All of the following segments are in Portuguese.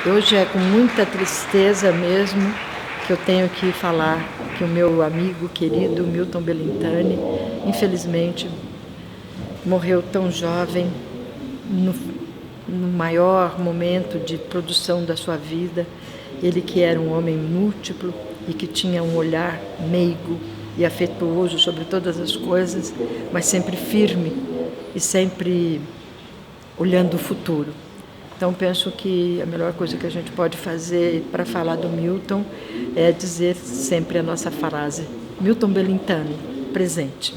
Hoje é com muita tristeza mesmo que eu tenho que falar que o meu amigo querido Milton Belintani, infelizmente, morreu tão jovem, no maior momento de produção da sua vida. Ele que era um homem múltiplo e que tinha um olhar meigo e afetuoso sobre todas as coisas, mas sempre firme e sempre olhando o futuro. Então, penso que a melhor coisa que a gente pode fazer para falar do Milton é dizer sempre a nossa frase: Milton Belintani, presente.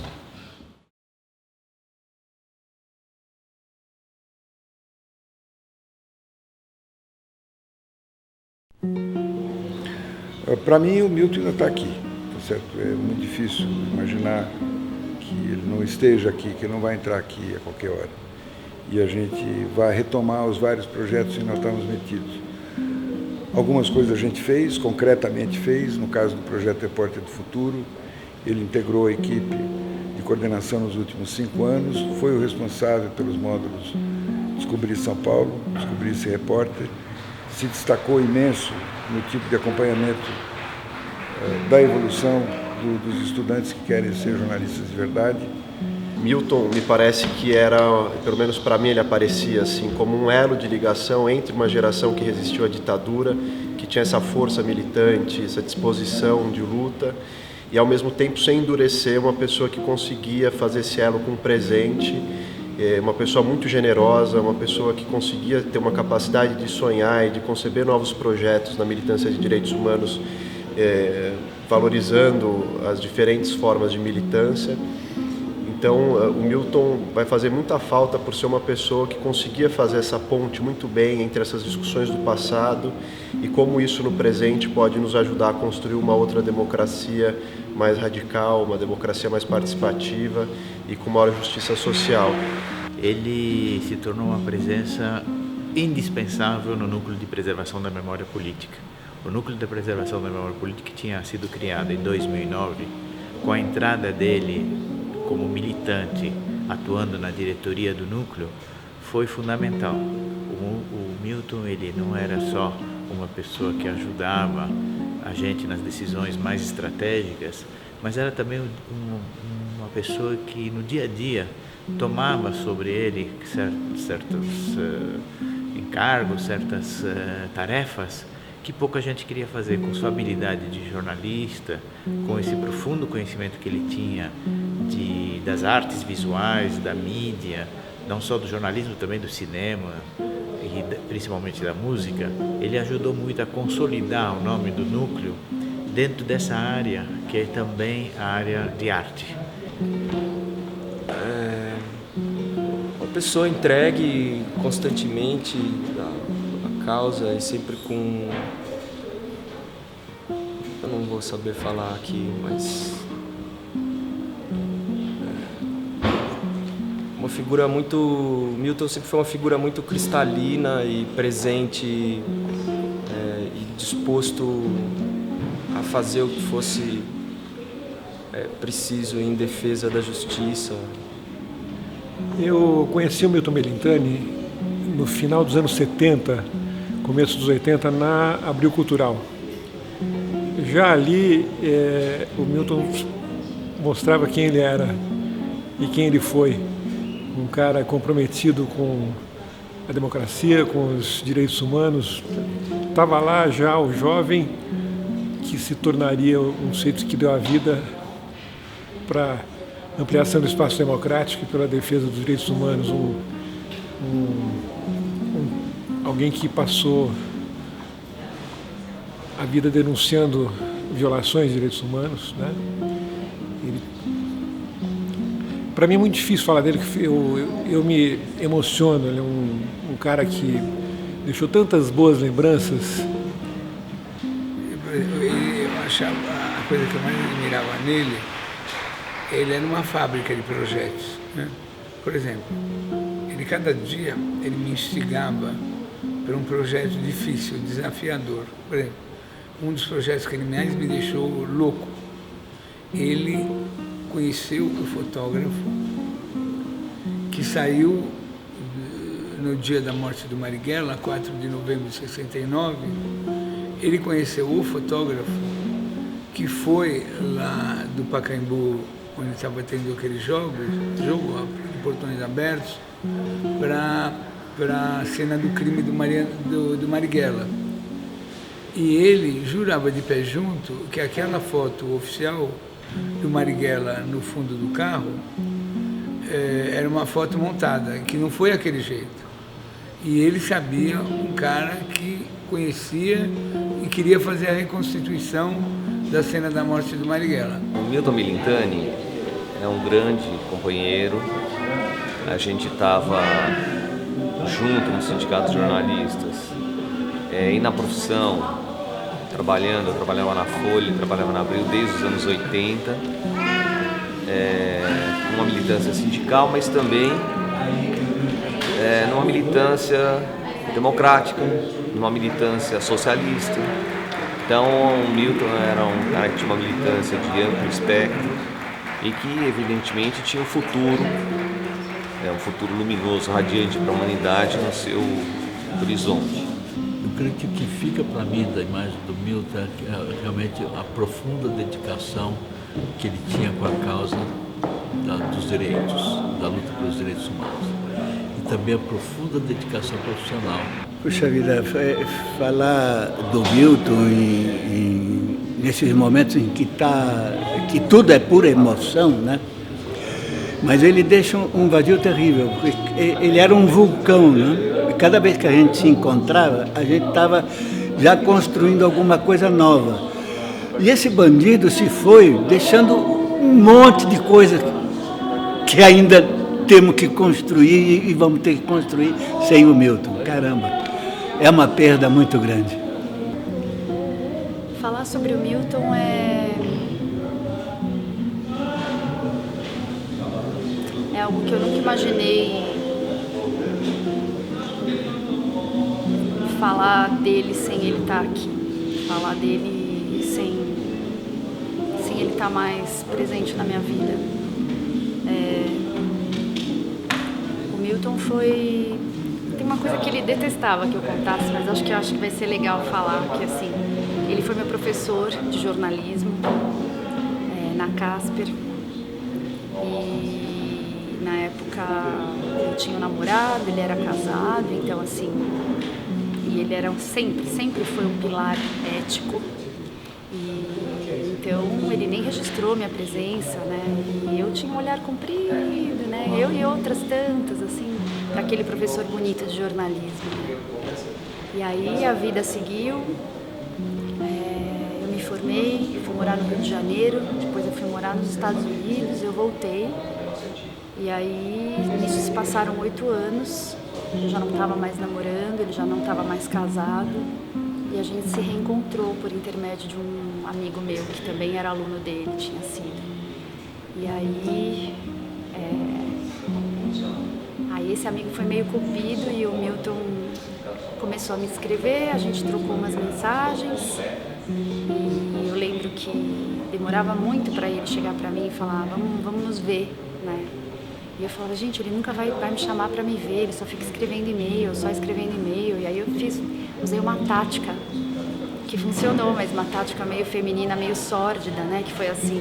Para mim, o Milton ainda está aqui, tá certo? É muito difícil imaginar que ele não esteja aqui, que ele não vai entrar aqui a qualquer hora. E a gente vai retomar os vários projetos que nós estamos metidos. Algumas coisas a gente fez, concretamente fez, no caso do projeto Repórter do Futuro. Ele integrou a equipe de coordenação nos últimos 5 anos, foi o responsável pelos módulos Descobrir São Paulo, Descobrir esse Repórter, se destacou imenso no tipo de acompanhamento da evolução dos estudantes que querem ser jornalistas de verdade. Milton, me parece que era, pelo menos para mim, ele aparecia assim como um elo de ligação entre uma geração que resistiu à ditadura, que tinha essa força militante, essa disposição de luta, e ao mesmo tempo, sem endurecer, uma pessoa que conseguia fazer esse elo com o presente, uma pessoa muito generosa, uma pessoa que conseguia ter uma capacidade de sonhar e de conceber novos projetos na militância de direitos humanos, valorizando as diferentes formas de militância. Então, o Milton vai fazer muita falta por ser uma pessoa que conseguia fazer essa ponte muito bem entre essas discussões do passado e como isso no presente pode nos ajudar a construir uma outra democracia mais radical, uma democracia mais participativa e com maior justiça social. Ele se tornou uma presença indispensável no Núcleo de Preservação da Memória Política. O Núcleo de Preservação da Memória Política tinha sido criado em 2009, com a entrada dele como militante, atuando na diretoria do núcleo, foi fundamental. O Milton, ele não era só uma pessoa que ajudava a gente nas decisões mais estratégicas, mas era também uma pessoa que no dia a dia tomava sobre ele certos encargos, certas tarefas que pouca gente queria fazer, com sua habilidade de jornalista, com esse profundo conhecimento que ele tinha das artes visuais, da mídia, não só do jornalismo, também do cinema e principalmente da música. Ele ajudou muito a consolidar o nome do núcleo dentro dessa área, que é também a área de arte. Uma pessoa entregue constantemente à causa e sempre com... Eu não vou saber falar aqui, mas... Uma figura muito... Milton sempre foi uma figura muito cristalina e presente e disposto a fazer o que fosse preciso em defesa da justiça. Eu conheci o Milton Belintani no final dos anos 70, começo dos 80, na Abril Cultural. Já ali, o Milton mostrava quem ele era e quem ele foi. Um cara comprometido com a democracia, com os direitos humanos. Estava lá já o jovem que se tornaria um sujeito que deu a vida para a ampliação do espaço democrático e pela defesa dos direitos humanos. Alguém que passou a vida denunciando violações de direitos humanos, né? Para mim é muito difícil falar dele, que eu me emociono. Ele é um cara que deixou tantas boas lembranças. Eu achava, a coisa que eu mais admirava nele, ele era uma fábrica de projetos, né? Por exemplo, cada dia ele me instigava para um projeto difícil, desafiador. Por exemplo, um dos projetos que ele mais me deixou louco, ele conheceu o fotógrafo que saiu no dia da morte do Marighella, 4 de novembro de 69, ele conheceu o fotógrafo que foi lá do Pacaembu, onde estava tendo aquele jogo de portões abertos, para a cena do crime do Marighella. E ele jurava de pé junto que aquela foto oficial do Marighella no fundo do carro era uma foto montada, que não foi aquele jeito. E ele sabia, um cara que conhecia e queria fazer a reconstituição da cena da morte do Marighella. O Milton Belintani é um grande companheiro. A gente estava junto no Sindicato de Jornalistas e na profissão, trabalhando. Eu trabalhava na Folha, trabalhava na Abril desde os anos 80, numa militância sindical, mas também numa militância democrática, numa militância socialista. Então, o Milton era um cara que tinha uma militância de amplo espectro e que, evidentemente, tinha um futuro luminoso, radiante para a humanidade no seu horizonte. Eu creio que o que fica para mim da imagem do Milton é realmente a profunda dedicação que ele tinha com a causa dos direitos, da luta pelos direitos humanos. E também a profunda dedicação profissional. Puxa vida, falar do Milton nesses momentos em que tudo é pura emoção, né? Mas ele deixa um vazio terrível, porque ele era um vulcão, né? Cada vez que a gente se encontrava, a gente estava já construindo alguma coisa nova. E esse bandido se foi deixando um monte de coisa que ainda temos que construir e vamos ter que construir sem o Milton. Caramba, é uma perda muito grande. Falar sobre o Milton é algo que eu nunca imaginei falar dele sem ele estar aqui, falar dele sem ele estar mais presente na minha vida. O Milton foi... Tem uma coisa que ele detestava que eu contasse, mas acho que vai ser legal falar, que assim, ele foi meu professor de jornalismo na Casper, e na época eu tinha um namorado, ele era casado, então assim, e ele era sempre foi um pilar ético, e então ele nem registrou minha presença, né, e eu tinha um olhar comprido, né, eu e outras tantas, assim, para aquele professor bonito de jornalismo, né? E aí a vida seguiu, eu me formei, fui morar no Rio de Janeiro, depois eu fui morar nos Estados Unidos, eu voltei, e aí nisso se passaram 8 anos, eu já não estava mais namorando, ele já não estava mais casado, e a gente se reencontrou por intermédio de um amigo meu, que também era aluno dele, tinha sido. E aí esse amigo foi meio cupido e o Milton começou a me escrever, a gente trocou umas mensagens, e eu lembro que demorava muito para ele chegar para mim e falar, vamos nos ver, né? E eu falava, gente, ele nunca vai me chamar para me ver, ele só fica escrevendo e-mail, E aí eu usei uma tática que funcionou, mas uma tática meio feminina, meio sórdida, né? Que foi assim,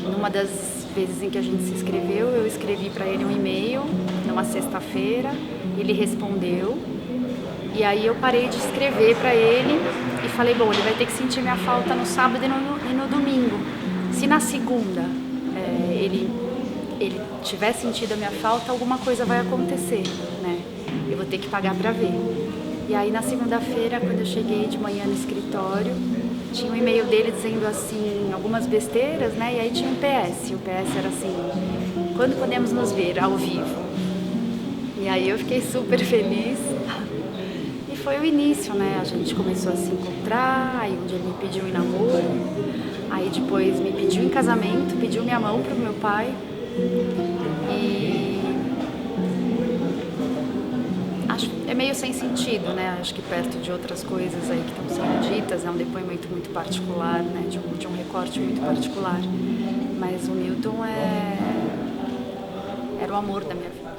numa das vezes em que a gente se escreveu, eu escrevi para ele um e-mail, numa sexta-feira, ele respondeu, e aí eu parei de escrever para ele e falei, bom, ele vai ter que sentir minha falta no sábado e no domingo. Se na segunda ele tiver sentido a minha falta, alguma coisa vai acontecer, né? Eu vou ter que pagar para ver. E aí na segunda-feira, quando eu cheguei de manhã no escritório, tinha um e-mail dele dizendo assim, algumas besteiras, né? E aí tinha um PS. O PS era assim, quando podemos nos ver ao vivo? E aí eu fiquei super feliz. E foi o início, né? A gente começou a se encontrar, aí um dia ele me pediu em namoro, aí depois me pediu em casamento, pediu minha mão pro meu pai. E acho que é meio sem sentido, né? Acho que perto de outras coisas aí que estão sendo ditas, é um depoimento muito particular, né? De um recorte muito particular. Mas o Milton era o amor da minha vida.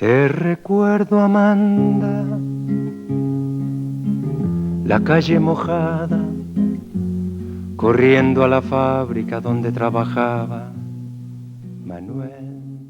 Te recuerdo, Amanda, la calle mojada, corriendo a la fábrica donde trabajaba Manuel.